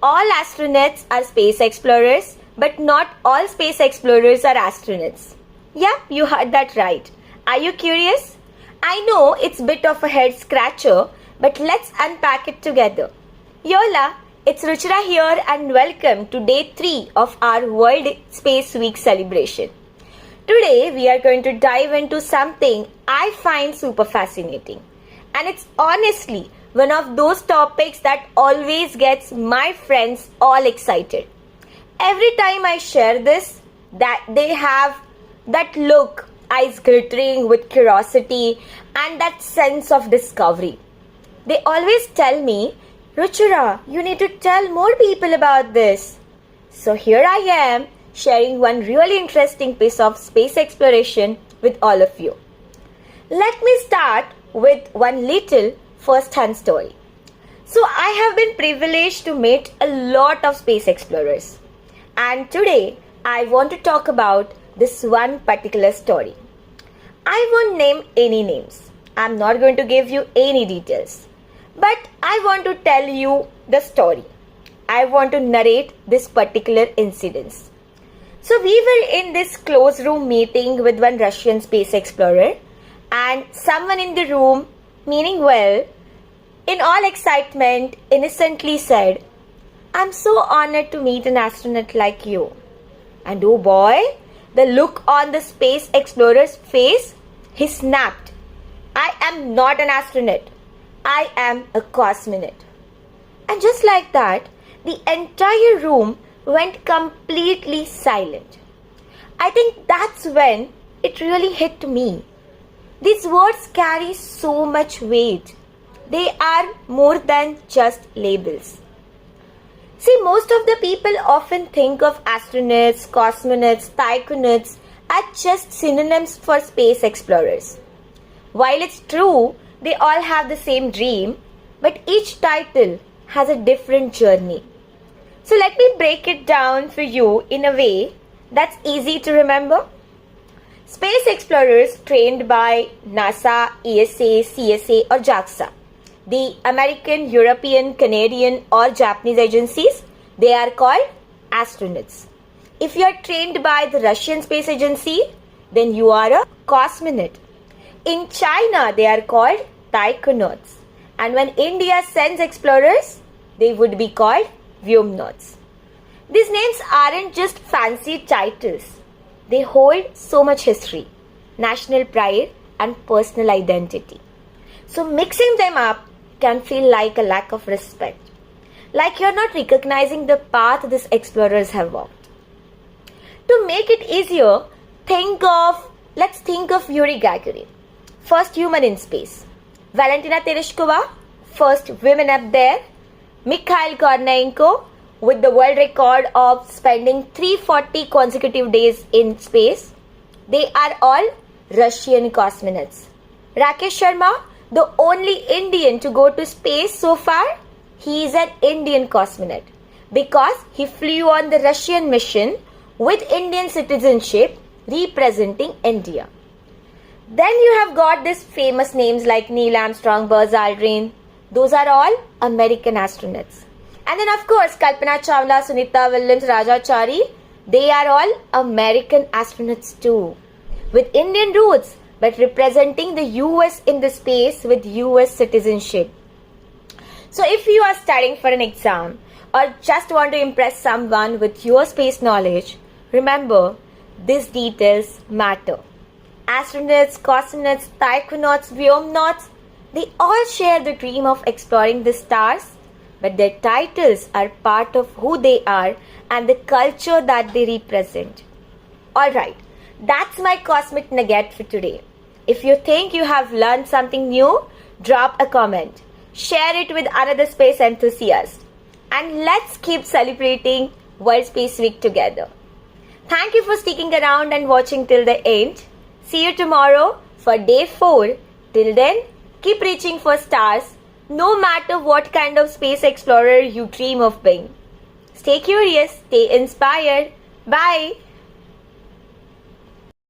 all astronauts are space explorers, but not all space explorers are astronauts. Yeah, you heard that right. Are you curious? I know it's a bit of a head scratcher, but let's unpack it together. Yola, it's Ruchira here and welcome to day 3 of our World Space Week celebration. Today we are going to dive into something I find super fascinating. And it's honestly one of those topics that always gets my friends all excited. Every time I share this, that they have that look, eyes glittering with curiosity and that sense of discovery. They always tell me, Ruchira, you need to tell more people about this. So here I am sharing one really interesting piece of space exploration with all of you. Let me start with one little first-hand story. So I have been privileged to meet a lot of space explorers. And today I want to talk about this one particular story. I won't name any names. I'm not going to give you any details. But I want to tell you the story. I want to narrate this particular incident. So we were in this closed room meeting with one Russian space explorer, and someone in the room, meaning well, in all excitement, innocently said, I'm so honored to meet an astronaut like you. And oh boy, the look on the space explorer's face, he snapped. I am not an astronaut. I am a cosmonaut. And just like that, the entire room went completely silent. I think that's when it really hit me. These words carry so much weight. They are more than just labels. See, most of the people often think of astronauts, cosmonauts, taikonauts as just synonyms for space explorers. While it's true, they all have the same dream, but each title has a different journey. So let me break it down for you in a way that's easy to remember. Space explorers trained by NASA, ESA, CSA or JAXA, the American, European, Canadian or Japanese agencies, they are called astronauts. If you are trained by the Russian Space Agency, then you are a cosmonaut. In China, they are called taikonauts. And when India sends explorers, they would be called vyomnauts. These names aren't just fancy titles. They hold so much history, national pride and personal identity. So mixing them up can feel like a lack of respect. Like you're not recognizing the path these explorers have walked. To make it easier, let's think of Yuri Gagarin, first human in space. Valentina Tereshkova, first woman up there. Mikhail Kornienko, with the world record of spending 340 consecutive days in space. They are all Russian cosmonauts. Rakesh Sharma, the only Indian to go to space so far, he is an Indian cosmonaut because he flew on the Russian mission with Indian citizenship representing India. Then you have got these famous names like Neil Armstrong, Buzz Aldrin. Those are all American astronauts. And then of course Kalpana Chawla, Sunita Williams, Raja Chari, they are all American astronauts too, with Indian roots but representing the US in the space with US citizenship. So if you are studying for an exam or just want to impress someone with your space knowledge, remember these details matter. Astronauts, cosmonauts, taikonauts, vyomnauts, they all share the dream of exploring the stars, but their titles are part of who they are and the culture that they represent. Alright, that's my cosmic nugget for today. If you think you have learned something new, drop a comment. Share it with another space enthusiast. And let's keep celebrating World Space Week together. Thank you for sticking around and watching till the end. See you tomorrow for day 4. Till then, keep reaching for stars, no matter what kind of space explorer you dream of being. Stay curious, stay inspired. Bye.